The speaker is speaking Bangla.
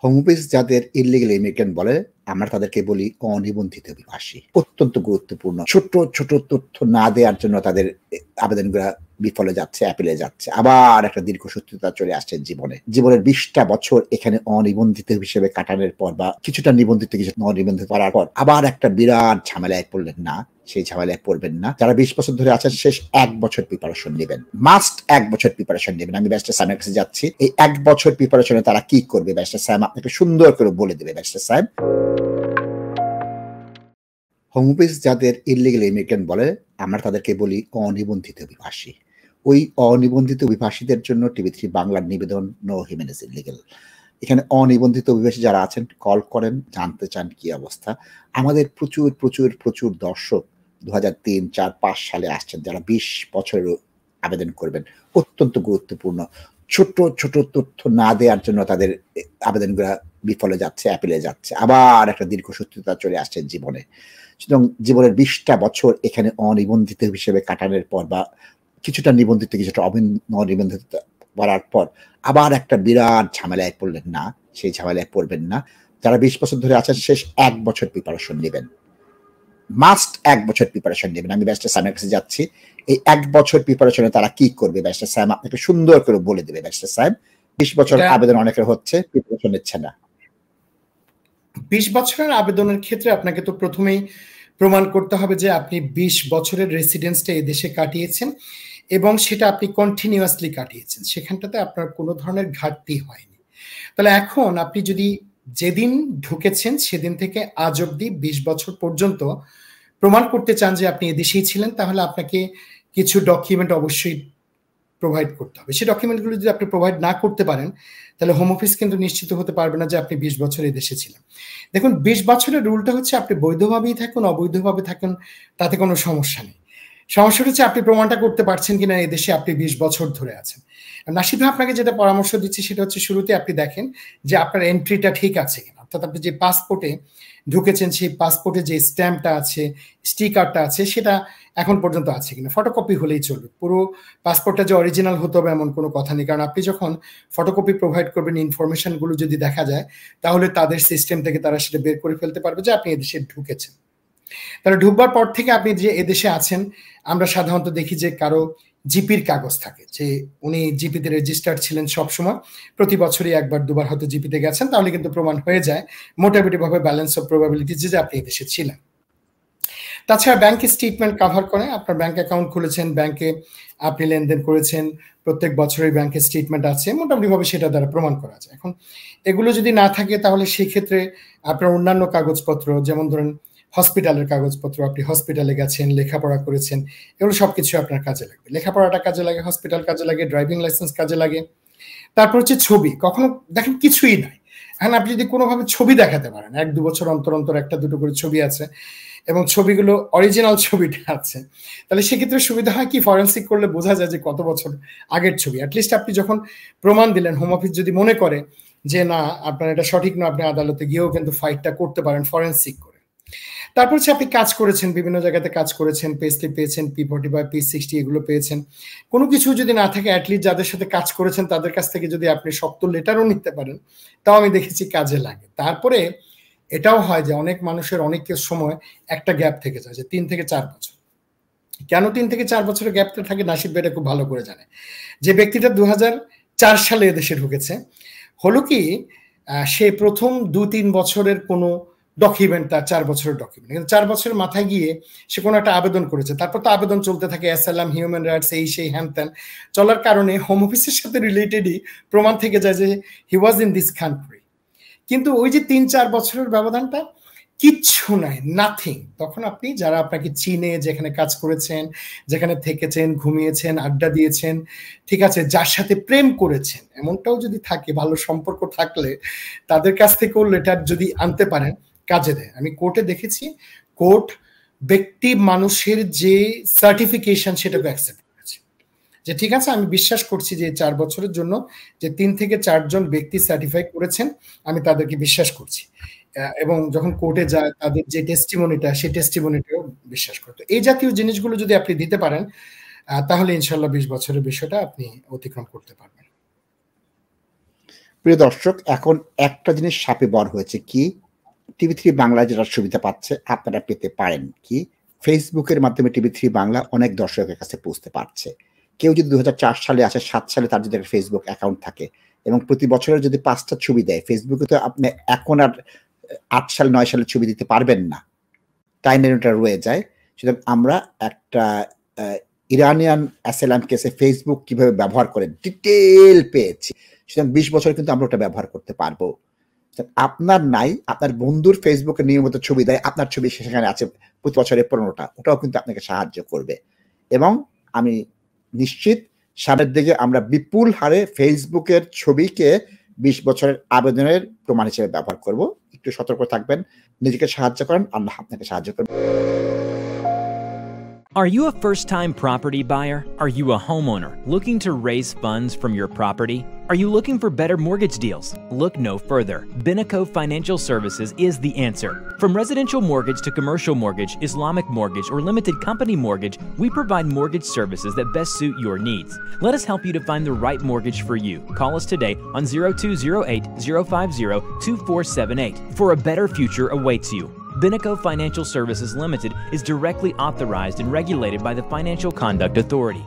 হোমোফিজ যাদের ইল্লিগাল ইমিগ্রেন্ট বলে, আমরা তাদেরকে বলি অনিবন্ধিত অভিবাসী। অত্যন্ত গুরুত্বপূর্ণ। ছোট্ট, ছোট তথ্য না দেওয়ার জন্য তাদের আবেদনগুলা বিফলে যাচ্ছে, অ্যাপিলে যাচ্ছে। আবার একটা দীর্ঘসূত্রতা চলে আসছে জীবনে। জীবনের ২০ টা বছর এখানে অনিবন্ধিত হিসেবে কাটানোর পর বা কিছুটা নিবন্ধিত, কিছু অনিবন্ধিত করার পর আবার একটা বিরাট ঝামেলায় পড়লেন না। সেই ঝামেলায় পড়বেন না। যারা ২০ বছর ধরে আছেন শেষ ১ বছর প্রিপারেশন নিবেন। মাস্ট ১ বছর প্রিপারেশন নিবেন। আমি ব্যারিস্টার সায়েমের কাছে যাচ্ছি। এই ১ বছর প্রিপারেশনে তারা কি করবে ব্যারিস্টার সায়েম আপনাকে সুন্দর করে বলে দেবে ব্যারিস্টার সায়েম। হোমোফিজ যাদের ইল্লিগাল ইমিগ্রেন্ট বলে, আমরা তাদেরকে বলি অনিবন্ধিত অভিবাসী। ওই অনিবন্ধিত অভিবাসীদের জন্য টিভি3 বাংলার নিবেদন নো হিউম্যান ইলিগাল। এখানে অনিবন্ধিত অভিবাসী যারা আছেন কল করেন, জানতে চান কি অবস্থা। আমাদের প্রচুর প্রচুর প্রচুর দর্শক ২০০৩, ৪, ৫ সালে আসছেন যারা ২০ বছরের আবেদন করবেন। অত্যন্ত গুরুত্বপূর্ণ। ছোট্ট ছোট তথ্য না দেওয়ার জন্য তাদের আবেদনগুলা বিফলে যাচ্ছে, অ্যাপিলে যাচ্ছে। আবার একটা দীর্ঘসূত্রতা চলে আসছে জীবনে। সুতরাং জীবনের ২০ টা বছর এখানে অনিবন্ধিত হিসেবে কাটানোর পর বা কিছুটা নিবন্ধিত, কিছুটা অনিবন্ধিত করার পর আবার একটা বিরাট ঝামেলায় পড়লেন না। সেই ঝামেলায় পড়বেন না। যারা ২০ বছর ধরে আছেন শেষ ১ বছর প্রিপারেশন নিবেন। মাস্ট ১ বছর প্রিপারেশন নিবেন। আমি ব্যারিস্টার সায়েমের কাছে যাচ্ছি। এই ১ বছর প্রিপারেশনে তারা কি করবে ব্যারিস্টার সায়েম আপনাকে সুন্দর করে বলে দেবে ব্যারিস্টার সায়েম। ২০ বছর আবেদন অনেকের হচ্ছে, প্রিপারেশন নিচ্ছে না। ২০ বছরের আবেদনের ক্ষেত্রে আপনাকে তো প্রথমেই প্রমাণ করতে হবে যে আপনি ২০ বছরের রেসিডেন্সটা এই দেশে কাটিয়েছেন এবং সেটা আপনি কন্টিনিউয়াসলি কাটিয়েছেন। সেখানটাতে আপনার কোনো ধরনের ঘাটতি হয়নি। তাহলে এখন আপনি যদি যেদিন ঢুকেছেন সেদিন থেকে আজ অব্দি ২০ বছর পর্যন্ত প্রমাণ করতে চান যে আপনি এদেশেই ছিলেন, তাহলে আপনাকে কিছু ডকুমেন্ট অবশ্যই প্রোভাইড করতে হবে। সেই ডকুমেন্টগুলো যদি আপনি প্রোভাইড না করতে পারেন, তাহলে হোম অফিস কিন্তু নিশ্চিত হতে পারবে না যে আপনি ২০ বছর এই দেশে ছিলেন। দেখুন, ২০ বছরের রুলটা হচ্ছে আপনি বৈধভাবেই থাকুন, অবৈধভাবে থাকুন, তাতে কোনো সমস্যা নেই। সমস্যাটা হচ্ছে আপনি প্রমাণটা করতে পারছেন কিনা এই দেশে আপনি ২০ বছর ধরে আছেন। নাসিদ ভাই আপনাকে যেটা পরামর্শ দিচ্ছি সেটা হচ্ছে শুরুতে আপনি দেখেন যে আপনার এন্ট্রিটা ঠিক আছে কিনা, অর্থাৎ আপনি যে পাসপোর্টে ঢুকেছেন সেই পাসপোর্টে যে স্ট্যাম্পটা আছে, স্টিকারটা আছে, সেটা এখন পর্যন্ত আছে কিনা। ফটোকপি হলেই চলবে। পুরো পাসপোর্টটা যে অরিজিনাল হতে হবে এমন কোনো কথা নেই, কারণ আপনি যখন ফটোকপি প্রোভাইড করবেন ইনফরমেশনগুলো যদি দেখা যায় তাহলে তাদের সিস্টেম থেকে তারা সেটা বের করে ফেলতে পারবে যে আপনি এদেশে ঢুকেছেন। তাহলে ঢুকবার পর থেকে আপনি যে এদেশে আছেন, আমরা সাধারণত দেখি যে কারো জিপির কাগজ থাকে যে উনি জিপিতে রেজিস্টার্ড ছিলেন সবসময়, প্রতি বছরই একবার দুবার হয়তো জিপিতে গেছেন, তাহলে কিন্তু প্রমাণ হয়ে যায় মোটামুটিভাবে ব্যালেন্স অফ প্রবাবিলিটি যে আপনি এদেশে ছিলেন। তাছাড়া ব্যাংক স্টেটমেন্ট কভার করে, আপনার ব্যাংক অ্যাকাউন্ট খুলেছেন, ব্যাংকে আপনি লেনদেন করেছেন, প্রত্যেক বছরের ব্যাংকের স্টেটমেন্ট আছে, মোটামুটিভাবে সেটা দ্বারা প্রমাণ করা যায়। এখন এগুলো যদি না থাকে তাহলে সেক্ষেত্রে আপনার অন্যান্য কাগজপত্র, যেমন ধরেন হসপিটালের কাগজপত্র, আপনি হসপিটালে গেছেন, লেখাপড়া করেছেন, এগুলো সবকিছু আপনার কাজে লাগবে। লেখাপড়াটা কাজে লাগে, হসপিটাল কাজে লাগে, ড্রাইভিং লাইসেন্স কাজে লাগে। তারপর হচ্ছে ছবি। কখনো দেখেন কিছুই নাই, এখন আপনি যদি কোনোভাবে ছবি দেখাতে পারেন, ১-২ বছর অন্তর অন্তর একটা দুটো করে ছবি আছে এবং ছবিগুলো অরিজিনাল ছবিটা আছে, তাহলে সেক্ষেত্রে সুবিধা হয় কি, ফরেন্সিক করলে বোঝা যায় যে কত বছর আগের ছবি। অ্যাটলিস্ট আপনি যখন প্রমাণ দিলেন, হোম অফিস যদি মনে করে যে না আপনার এটা সঠিক না, আপনি আদালতে গিয়েও কিন্তু ফাইটটা করতে পারেন ফরেন্সিক করে। তারপর হচ্ছে আপনি কাজ করেছেন, বিভিন্ন জায়গাতে কাজ করেছেন, পেস্লিপ পেয়েছেন, P45, P60 এগুলো পেয়েছেন। কোনো কিছু যদি না থাকে, অ্যাটলিস্ট যাদের সাথে কাজ করেছেন তাদের কাছ থেকে যদি আপনি শক্ত লেটারও নিতে পারেন, তাও আমি দেখেছি কাজে লাগে। তারপরে এটাও হয় যে অনেক মানুষের অনেকের সময় একটা গ্যাপ থেকে যায় যে ৩ থেকে ৪ বছর। কেন ৩ থেকে ৪ বছরের গ্যাপটা থাকে, নাসিদ ভাই এটা খুব ভালো করে জানে। যে ব্যক্তিটা ২০০৪ সালে এদেশে ঢুকেছে, হলো কি সে প্রথম ২-৩ বছরের কোনো ডকুমেন্ট, তার ৪ বছরের ডকুমেন্ট, কিন্তু ৪ বছরের মাথায় গিয়ে সে কোনো একটা আবেদন করেছে, তারপর তো আবেদন চলতে থাকে, অ্যাসাইলাম, হিউম্যান রাইটস, এই সেই হ্যান ত্যান চলার কারণে হোম অফিসের সাথে রিলেটেডই প্রমাণ থেকে যায় যে হি ওয়াজ ইন দিস কান্ট্রি। কিন্তু ওই যে ৩-৪ বছরের ব্যবধানটা কিচ্ছু নাই, নাথিং। তখন আপনি যারা আপনাকে চিনে, যেখানে কাজ করেছেন, যেখানে থেকেছেন, ঘুমিয়েছেন, আড্ডা দিয়েছেন, ঠিক আছে, যার সাথে প্রেম করেছেন, এমনটাও যদি থাকে, ভালো সম্পর্ক থাকলে তাদের কাছ থেকেও লেটার যদি আনতে পারেন, কাজে দেয়। আমি কোর্টে দেখেছি, কোর্ট ব্যক্তি মানুষের যে সার্টিফিকেশন সেটাকে অ্যাকসেপ্ট করেছে, যে ঠিক আছে আমি বিশ্বাস করছি যে ৪ বছরের জন্য যে ৩ থেকে ৪ জন ব্যক্তি সার্টিফাই করেছেন, আমি তাদেরকে বিশ্বাস করছি। এবং যখন কোর্টে যায় তাদের যে টেস্টিমনিটা, সেই টেস্টিমনিটাও বিশ্বাস করতো। এই জাতীয় জিনিসগুলো যদি আপনি দিতে পারেন, তাহলে ইনশাল্লাহ ২০ বছরের বিষয়টা আপনি অতিক্রম করতে পারবেন। প্রিয় দর্শক, এখন একটা জিনিস সাপে বর হয়েছে কি, টিভি3 বাংলা যেটা সুবিধা পাচ্ছে আপনারা পেতে পারেন কি, ফেসবুকের মাধ্যমে টিভি3 বাংলা অনেক দর্শকের কাছে পৌঁছতে পারছে। কেউ যদি 2004 সালে আসে, 7 সালে তার যদি একটা ফেসবুক অ্যাকাউন্ট থাকে এবং প্রতি বছরের যদি 5টা ছবি দেয়, ফেসবুকে তো আপনি এখন আর 8 সাল 9 সালের ছবি দিতে পারবেন না, তাই এটা রয়ে যায়। সুতরাং আমরা একটা ইরানিয়ান অ্যাসাইলাম কেসে ফেসবুক কিভাবে ব্যবহার করে ডিটেল পেয়েছি, সুতরাং 20 বছর কিন্তু আমরা ওটা ব্যবহার করতে পারবো। আপনার নাই, আপনার বন্ধুর ফেসবুকে নিয়মিত ছবি দেয়, আপনার ছবি সেখানে আছে প্রতি বছরের 15টা, ওটাও কিন্তু আপনাকে সাহায্য করবে। এবং আমি নিশ্চিত সামনের দিকে আমরা বিপুল হারে ফেসবুকের ছবিকে 20 বছরের আবেদনের প্রমাণ হিসেবে ব্যবহার করব। একটু সতর্ক থাকবেন, নিজেকে সাহায্য করেন, আল্লাহ আপনাকে সাহায্য করবেন। Are you a first-time property buyer? Are you a homeowner looking to raise funds from your property? Are you looking for better mortgage deals? Look no further. Binaco Financial Services is the answer. From residential mortgage to commercial mortgage, Islamic mortgage, or limited company mortgage, we provide mortgage services that best suit your needs. Let us help you to find the right mortgage for you. Call us today on 0208-050-2478 for a better future awaits you. Binaco Financial Services Limited is directly authorized and regulated by the Financial Conduct Authority.